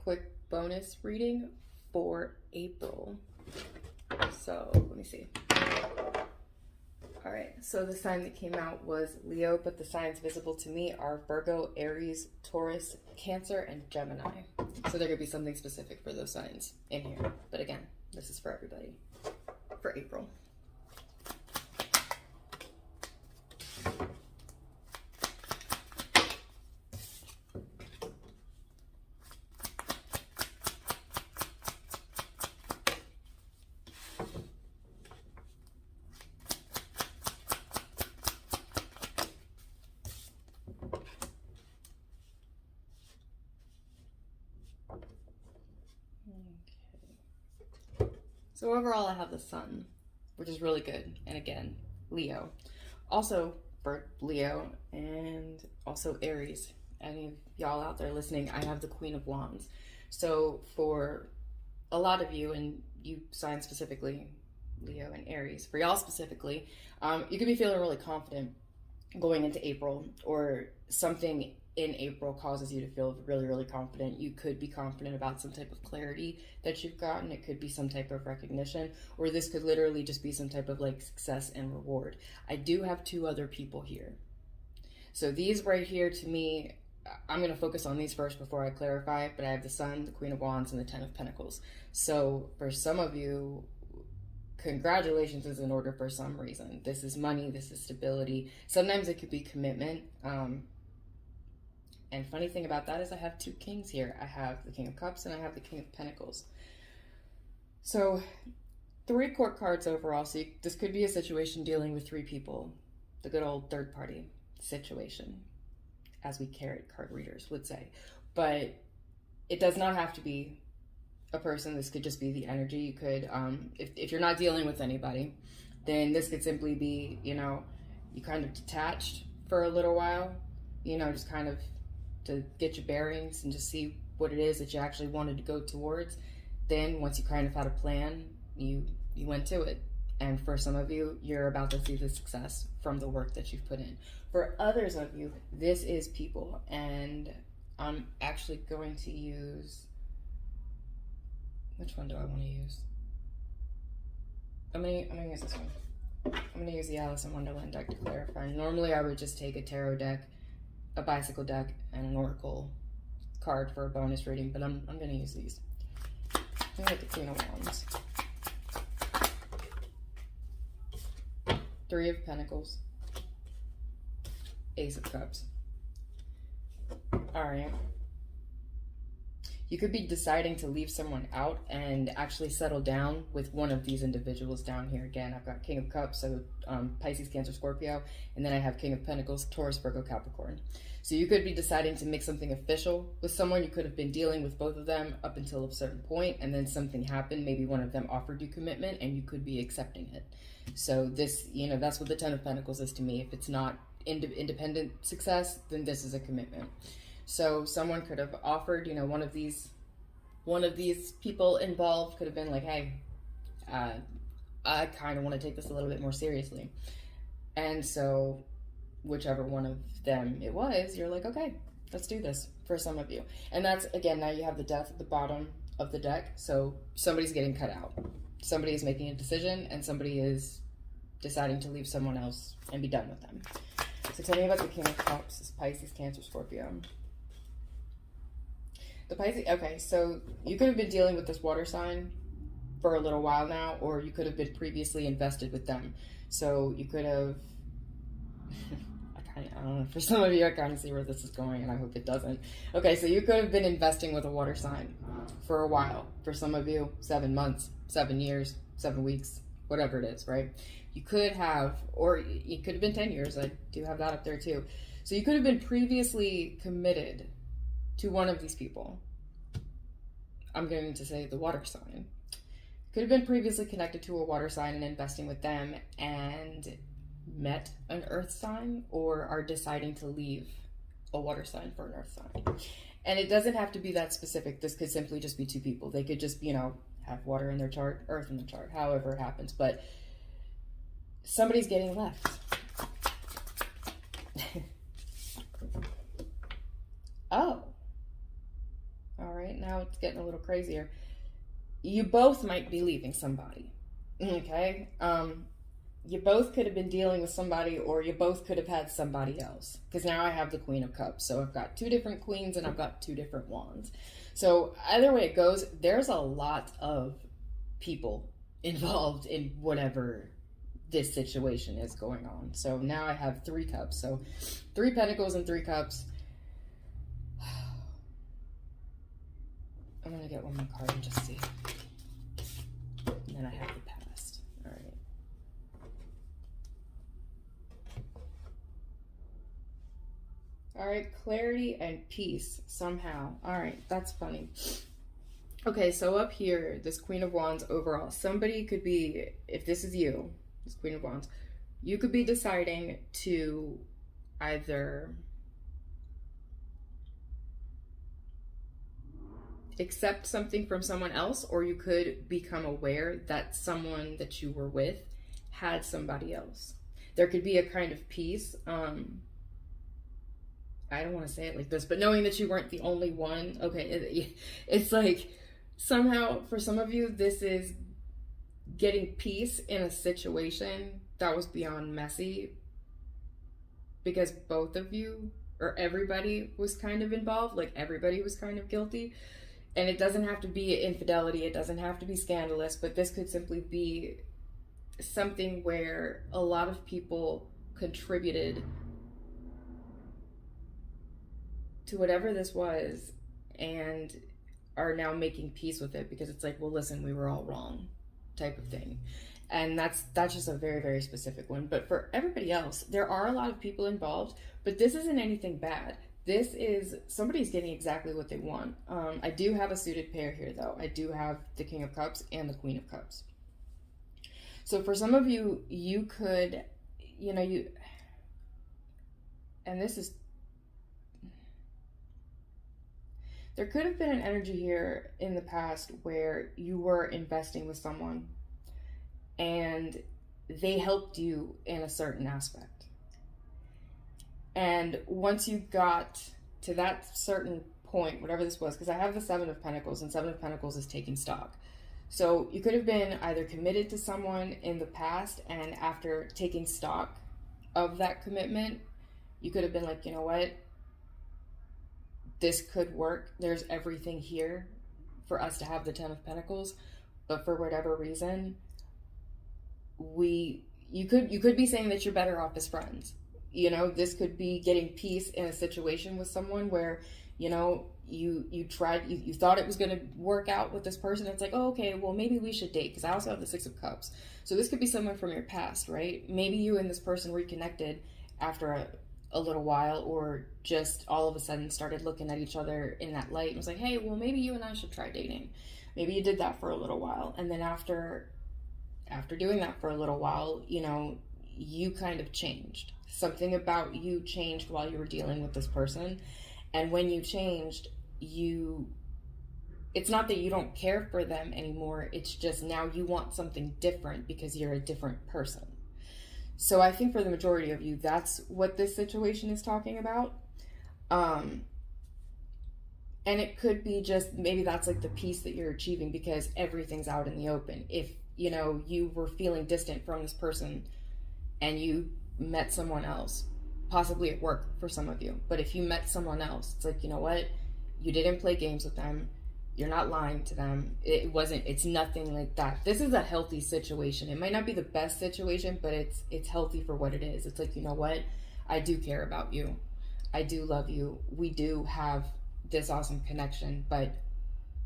quick bonus reading for April. So let me see. All right, so the sign that came out was Leo, but the signs visible to me are Virgo, Aries, Taurus, Cancer, and Gemini. So there could be something specific for those signs in here. But again, this is for everybody for April. So overall, I have the Sun, which is really good. And again, Leo. Also for Leo and also Aries. Any of y'all out there listening, I have the Queen of Wands. So for a lot of you, and you sign specifically, Leo and Aries, for y'all specifically, you could be feeling really confident going into April, or something in April causes you to feel really, really confident. You could be confident about some type of clarity that you've gotten. It could be some type of recognition, or this could literally just be some type of like success and reward. I do have two other people here. So these right here, to me, I'm going to focus on these first before I clarify, but I have the Sun, the Queen of Wands, and the Ten of Pentacles. So for some of you, congratulations is in order for some reason. This is money, this is stability. Sometimes it could be commitment. And funny thing about that is I have two kings here. I have the King of Cups and I have the King of Pentacles. So 3 court cards overall. So this could be a situation dealing with 3 people. The good old third party situation, as we carrot card readers would say. But it does not have to be a person. This could just be the energy. You could, if you're not dealing with anybody, then this could simply be, you know, you kind of detached for a little while, you know, just kind of to get your bearings and just see what it is that you actually wanted to go towards. Then once you kind of had a plan, you went to it. And for some of you, you're about to see the success from the work that you've put in. For others of you, this is people. And I'm actually going to use, which one do I want to use? I'm gonna use this one. I'm gonna use the Alice in Wonderland deck to clarify. Normally I would just take a tarot deck, a bicycle deck, and an oracle card for a bonus reading, but I'm gonna use these. I'm gonna get the Queen of Wands. 3 of Pentacles. Ace of Cups. Alright. You could be deciding to leave someone out and actually settle down with one of these individuals down here. Again, I've got King of Cups, so Pisces, Cancer, Scorpio, and then I have King of Pentacles, Taurus, Virgo, Capricorn. So you could be deciding to make something official with someone. You could have been dealing with both of them up until a certain point, and then something happened. Maybe one of them offered you commitment, and you could be accepting it. So this, you know, that's what the Ten of Pentacles is to me. If it's not independent success, then this is a commitment. So someone could have offered, you know, one of these people involved could have been like, hey, I kind of want to take this a little bit more seriously. And so whichever one of them it was, you're like, okay, let's do this for some of you. And that's, again, now you have the Death at the bottom of the deck. So somebody's getting cut out. Somebody is making a decision, and somebody is deciding to leave someone else and be done with them. So tell me about the King of Cups. This is Pisces, Cancer, Scorpio. The Pisces, okay, so you could have been dealing with this water sign for a little while now, or you could have been previously invested with them. So you could have, I don't know, for some of you, I kind of see where this is going, and I hope it doesn't. Okay, so you could have been investing with a water sign for a while. For some of you, 7 months, 7 years, 7 weeks, whatever it is, right? You could have, or it could have been 10 years. I do have that up there too. So you could have been previously committed to one of these people. I'm going to say the water sign. Could have been previously connected to a water sign and investing with them, and met an earth sign, or are deciding to leave a water sign for an earth sign. And it doesn't have to be that specific. This could simply just be 2 people. They could just, you know, have water in their chart, earth in the chart, however it happens. But somebody's getting left. Oh. All right, now it's getting a little crazier. You both might be leaving somebody. Okay? You both could have been dealing with somebody, or you both could have had somebody else. Because now I have the Queen of Cups. So I've got two different queens and I've got two different wands. So either way it goes, there's a lot of people involved in whatever this situation is going on. So now I have three cups. So three pentacles and three cups. I'm going to get one more card and just see. And then I have the past. All right. All right, clarity and peace somehow. All right, that's funny. Okay, so up here, this Queen of Wands overall, somebody could be, if this is you, this Queen of Wands, you could be deciding to either accept something from someone else, or you could become aware that someone that you were with had somebody else. There could be a kind of peace. I don't want to say it like this, but knowing that you weren't the only one. Okay, it's like somehow for some of you, this is getting peace in a situation that was beyond messy, because both of you or everybody was kind of involved, like everybody was kind of guilty. And it doesn't have to be infidelity, it doesn't have to be scandalous, but this could simply be something where a lot of people contributed to whatever this was and are now making peace with it, because it's like, well, listen, we were all wrong type of thing. And that's just a very, very specific one. But for everybody else, there are a lot of people involved, but this isn't anything bad. This is somebody's getting exactly what they want. I do have a suited pair here, though. I do have the King of Cups and the Queen of Cups. So for some of you, you could, and this is, there could have been an energy here in the past where you were investing with someone and they helped you in a certain aspect. And once you got to that certain point, whatever this was, because I have the Seven of Pentacles, and Seven of Pentacles is taking stock. So you could have been either committed to someone in the past, and after taking stock of that commitment, you could have been like, you know what? This could work. There's everything here for us to have the Ten of Pentacles. But for whatever reason, you could be saying that you're better off as friends. This could be getting peace in a situation with someone where, you tried, you thought it was going to work out with this person. It's like, oh, okay, well, maybe we should date, because I also have the Six of Cups. So this could be someone from your past, right? Maybe you and this person reconnected after a little while, or just all of a sudden started looking at each other in that light and was like, hey, well, maybe you and I should try dating. Maybe you did that for a little while. And then after doing that for a little while, you kind of changed. Something about you changed while you were dealing with this person. And when you changed, it's not that you don't care for them anymore. It's just now you want something different because you're a different person. So I think for the majority of you, that's what this situation is talking about. And it could be just, maybe that's like the peace that you're achieving because everything's out in the open. If, you were feeling distant from this person and you met someone else, possibly at work for some of you, but if you met someone else, it's like, you know what? You didn't play games with them. You're not lying to them. It's nothing like that. This is a healthy situation. It might not be the best situation, but it's healthy for what it is. It's like, you know what? I do care about you. I do love you. We do have this awesome connection, but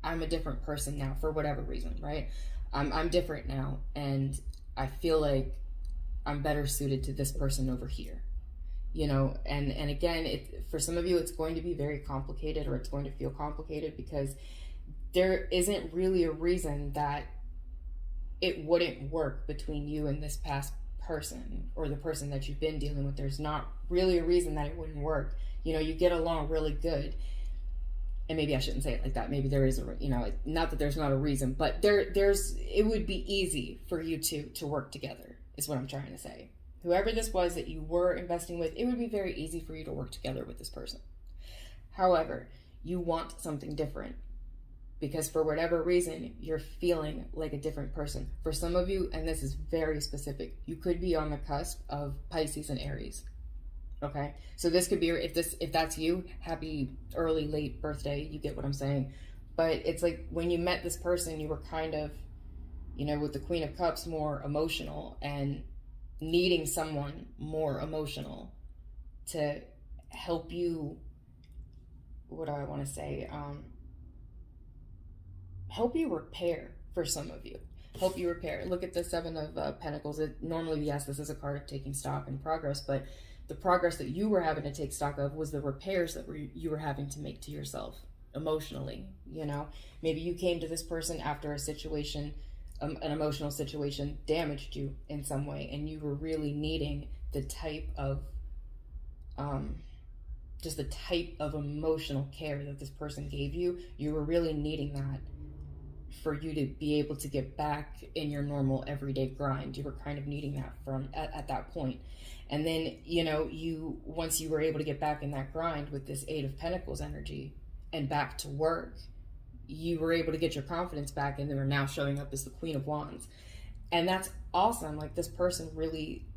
I'm a different person now for whatever reason, right? I'm different now, and I feel like I'm better suited to this person over here, and again, for some of you, it's going to be very complicated, or it's going to feel complicated because there isn't really a reason that it wouldn't work between you and this past person or the person that you've been dealing with. There's not really a reason that it wouldn't work. You get along really good. And maybe I shouldn't say it like that. Maybe there is not that there's not a reason, but it would be easy for you to work together, is what I'm trying to say. Whoever this was that you were investing with, it would be very easy for you to work together with this person. However, you want something different. Because for whatever reason, you're feeling like a different person. For some of you, and this is very specific, you could be on the cusp of Pisces and Aries. Okay? So this could be, if that's you, happy early, late birthday, you get what I'm saying. But it's like when you met this person, you were kind of, you know, with the Queen of Cups, more emotional and needing someone more emotional to help you, what do I want to say? Help you repair. For some of you, help you repair. Look at the Seven of Pentacles. Normally, yes, this is a card of taking stock and progress, but the progress that you were having to take stock of was the repairs that you were having to make to yourself emotionally. You know, maybe you came to this person after a situation, an emotional situation damaged you in some way, and you were really needing the type of just the type of emotional care that this person gave you. You were really needing that for you to be able to get back in your normal everyday grind. You were kind of needing that from at that point. And then, you know, once you were able to get back in that grind with this Eight of Pentacles energy and back to work, you were able to get your confidence back, and they were now showing up as the Queen of Wands. And that's awesome. Like, this person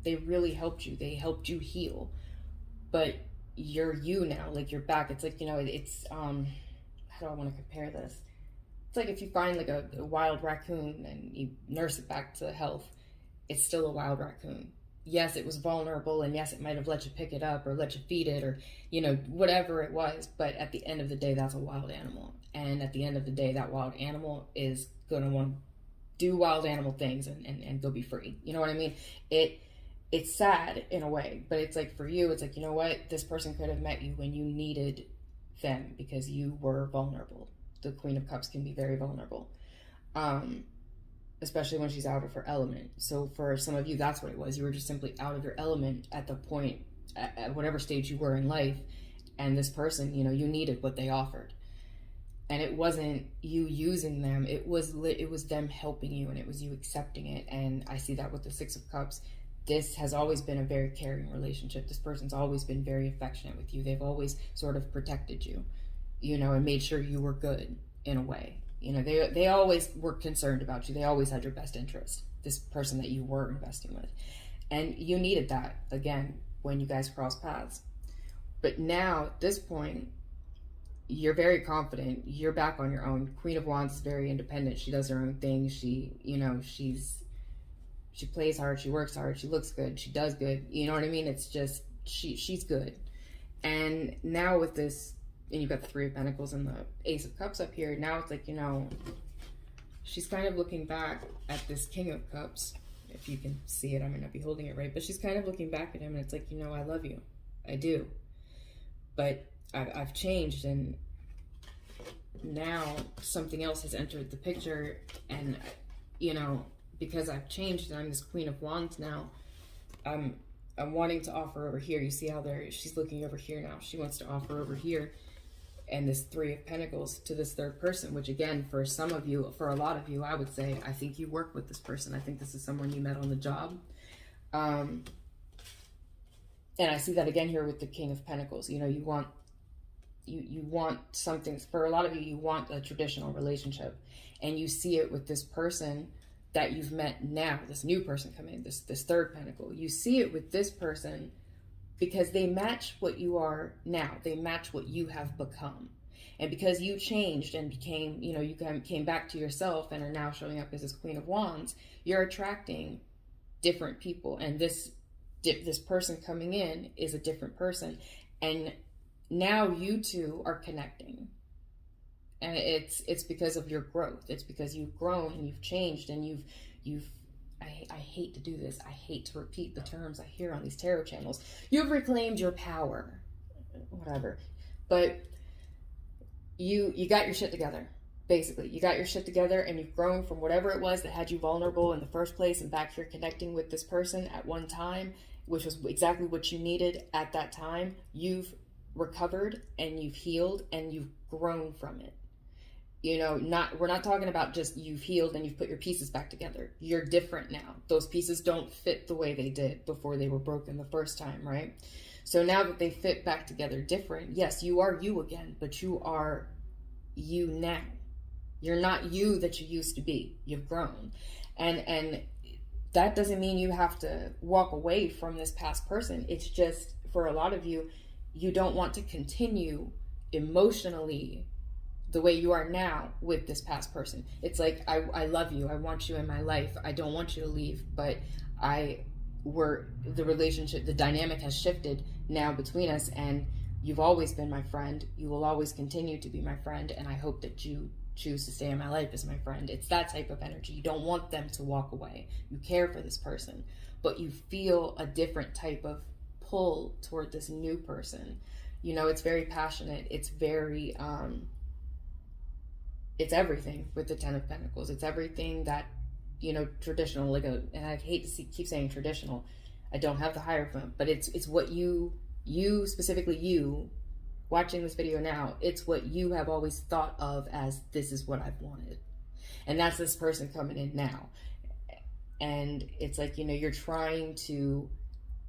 they really helped you. They helped you heal. But you're you now. Like, you're back. It's like, you know, it's how do I want to compare this? It's like if you find like a wild raccoon and you nurse it back to health, it's still a wild raccoon. Yes, it was vulnerable, and yes, it might have let you pick it up or let you feed it, or, you know, whatever it was. But at the end of the day, that's a wild animal. And at the end of the day, that wild animal is going to want to do wild animal things and go be free. You know what I mean? It's sad in a way, but it's like, for you, it's like, you know what? This person could have met you when you needed them because you were vulnerable. The Queen of Cups can be very vulnerable, especially when she's out of her element. So for some of you, that's what it was. You were just simply out of your element at the point, at whatever stage you were in life, and this person, you know, you needed what they offered. And it wasn't you using them, it was them helping you, and it was you accepting it. And I see that with the Six of Cups. This has always been a very caring relationship. This person's always been very affectionate with you. They've always sort of protected you, you know, and made sure you were good in a way. You know, they always were concerned about you. They always had your best interest, this person that you were investing with. And you needed that, again, when you guys crossed paths. But now, at this point, you're very confident. You're back on your own. Queen of Wands is very independent. She does her own thing. She, you know, she plays hard. She works hard. She looks good. She does good. You know what I mean? It's just, she's good. And now with this, and you've got the Three of Pentacles and the Ace of Cups up here. Now it's like, you know, she's kind of looking back at this King of Cups. If you can see it, I might not be holding it right, but she's kind of looking back at him, and it's like, you know, I love you. I do. But I've changed, and now something else has entered the picture, and, you know, because I've changed and I'm this Queen of Wands now, I'm wanting to offer over here. You see how she's looking over here now. She wants to offer over here, and this Three of Pentacles to this third person, which, again, for some of you, for a lot of you, I would say, I think you work with this person. I think this is someone you met on the job. And I see that again here with the King of Pentacles. You know, you want something, for a lot of you, you want a traditional relationship, and you see it with this person that you've met now, this new person coming in, this third pentacle. You see it with this person because they match what you are now. They match what you have become. And because you changed and became, you know, you came back to yourself and are now showing up as this Queen of Wands, you're attracting different people. And this person coming in is a different person. And now you two are connecting. And it's because of your growth. It's because you've grown and you've changed, and I hate to do this. I hate to repeat the terms I hear on these tarot channels. You've reclaimed your power, whatever. But you got your shit together. Basically, you got your shit together, and you've grown from whatever it was that had you vulnerable in the first place, and back here connecting with this person at one time, which was exactly what you needed at that time. You've recovered and you've healed and you've grown from it. You know, we're not talking about just you've healed and you've put your pieces back together. You're different now. Those pieces don't fit the way they did before they were broken the first time, right? So now that they fit back together different, yes, you are you again, but you are you now. You're not you that you used to be. You've grown. And that doesn't mean you have to walk away from this past person. It's just, for a lot of you, you don't want to continue emotionally the way you are now with this past person. It's like, I love you. I want you in my life. I don't want you to leave, but the relationship, the dynamic has shifted now between us, and you've always been my friend. You will always continue to be my friend, and I hope that you choose to stay in my life as my friend. It's that type of energy. You don't want them to walk away. You care for this person, but you feel a different type of pull toward this new person. You know, it's very passionate. It's very, it's everything with the Ten of Pentacles. It's everything that, you know, traditional, and I hate to keep saying traditional. I don't have the Hierophant, but it's what you specifically you, watching this video now, it's what you have always thought of as, this is what I've wanted. And that's this person coming in now. And it's like, you know, you're trying to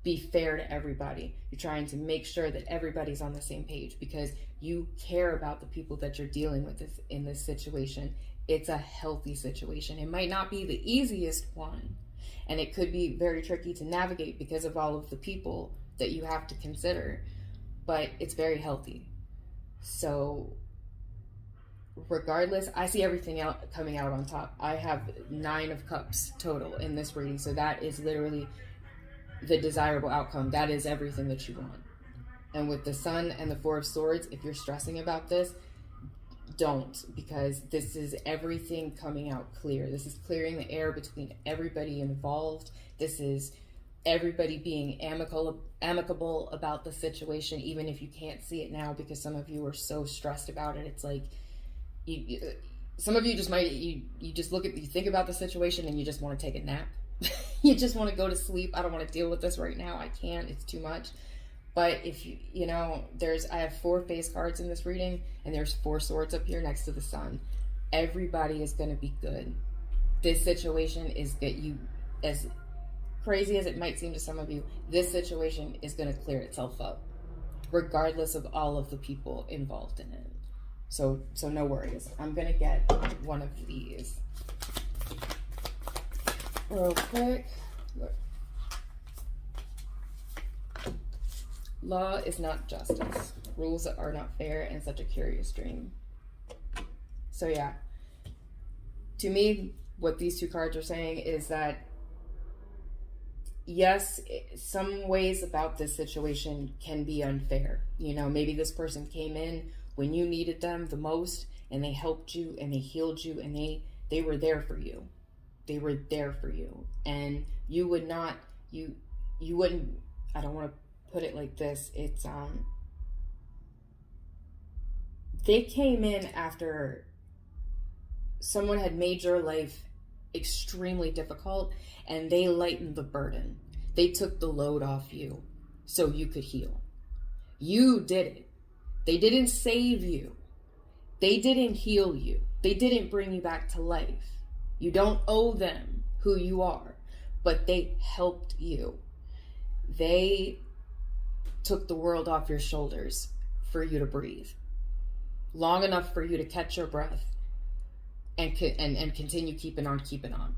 be fair to everybody. You're trying to make sure that everybody's on the same page, because you care about the people that you're dealing with in this situation. It's a healthy situation. It might not be the easiest one, and it could be very tricky to navigate because of all of the people that you have to consider, but it's very healthy. So regardless, I see everything coming out on top. I have 9 of Cups total in this reading, so that is literally the desirable outcome. That is everything that you want. And with the Sun and the Four of Swords, if you're stressing about this, don't, because this is everything coming out clear. This is clearing the air between everybody involved. This is everybody being amicable about the situation, even if you can't see it now, because some of you are so stressed about it. It's like, some of you just you just you think about the situation and you just want to take a nap. You just want to go to sleep. I don't want to deal with this right now. I can't. It's too much. But if you know, I have 4 face cards in this reading, and there's 4 swords up here next to the Sun. Everybody is going to be good. This situation is as crazy as it might seem to some of you, this situation is going to clear itself up, regardless of all of the people involved in it. So no worries. I'm going to get one of these real quick. Look. Law is not justice. Rules that are not fair, and such a curious dream. So yeah, to me, what these 2 cards are saying is that, yes, some ways about this situation can be unfair. You know, maybe this person came in when you needed them the most, and they helped you, and they healed you, and they were there for you. They were there for you. And you would not, you wouldn't, I don't want to put it like this. It's, they came in after someone had made your life extremely difficult, and they lightened the burden. They took the load off you so you could heal. You did it. They didn't save you. They didn't heal you. They didn't bring you back to life. You don't owe them who you are, but they helped you. They took the world off your shoulders for you to breathe long enough for you to catch your breath and continue keeping on.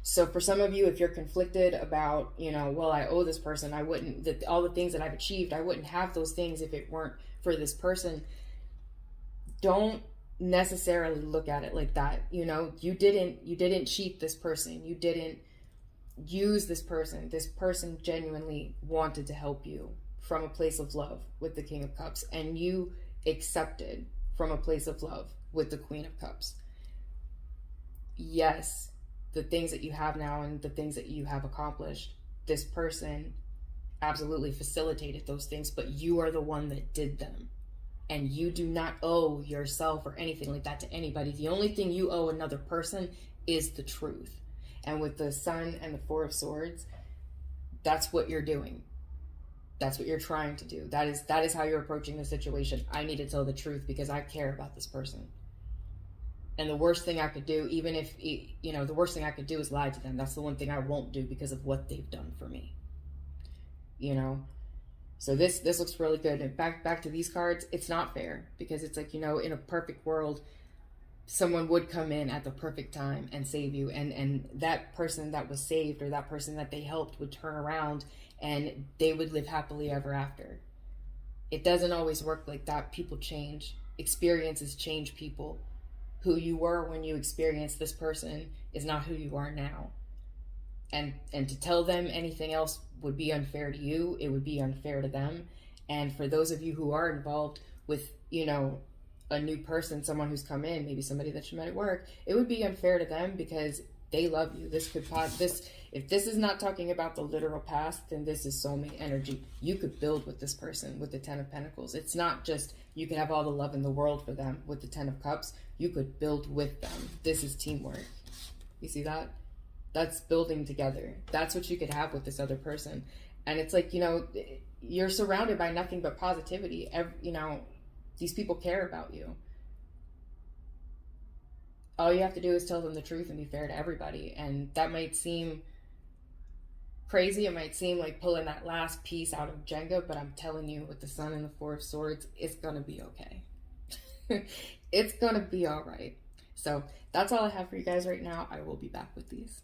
So for some of you, if you're conflicted about, you know, well, I owe this person, all the things that I've achieved, I wouldn't have those things if it weren't for this person. Don't necessarily look at it like that. You know, you didn't cheat this person. You didn't use this person. This person genuinely wanted to help you from a place of love with the King of Cups, and you accepted from a place of love with the Queen of Cups. Yes, the things that you have now and the things that you have accomplished, this person absolutely facilitated those things, but you are the one that did them. And you do not owe yourself or anything like that to anybody. The only thing you owe another person is the truth. And with the Sun and the Four of Swords, that's what you're doing. That's what you're trying to do. That is how you're approaching the situation. I need to tell the truth because I care about this person. And the worst thing I could do, even if, you know, the worst thing I could do is lie to them. That's the one thing I won't do because of what they've done for me. You know? So this looks really good. And back to these cards, it's not fair because it's like, in a perfect world, someone would come in at the perfect time and save you, and that person that was saved or that person that they helped would turn around and they would live happily ever after. It doesn't always work like that. People change. Experiences change people. Who you were when you experienced this person is not who you are now. And to tell them anything else would be unfair to you. It would be unfair to them. And for those of you who are involved with, a new person, someone who's come in, maybe somebody that you met at work, it would be unfair to them because they love you. If this is not talking about the literal past, then this is soulmate energy. You could build with this person with the Ten of Pentacles. It's not just you can have all the love in the world for them with the Ten of Cups. You could build with them. This is teamwork. You see that? That's building together. That's what you could have with this other person. And it's like, you're surrounded by nothing but positivity. These people care about you. All you have to do is tell them the truth and be fair to everybody. And that might seem crazy. It might seem like pulling that last piece out of Jenga, but I'm telling you, with the Sun and the Four of Swords, it's going to be okay. It's going to be all right. So that's all I have for you guys right now. I will be back with these.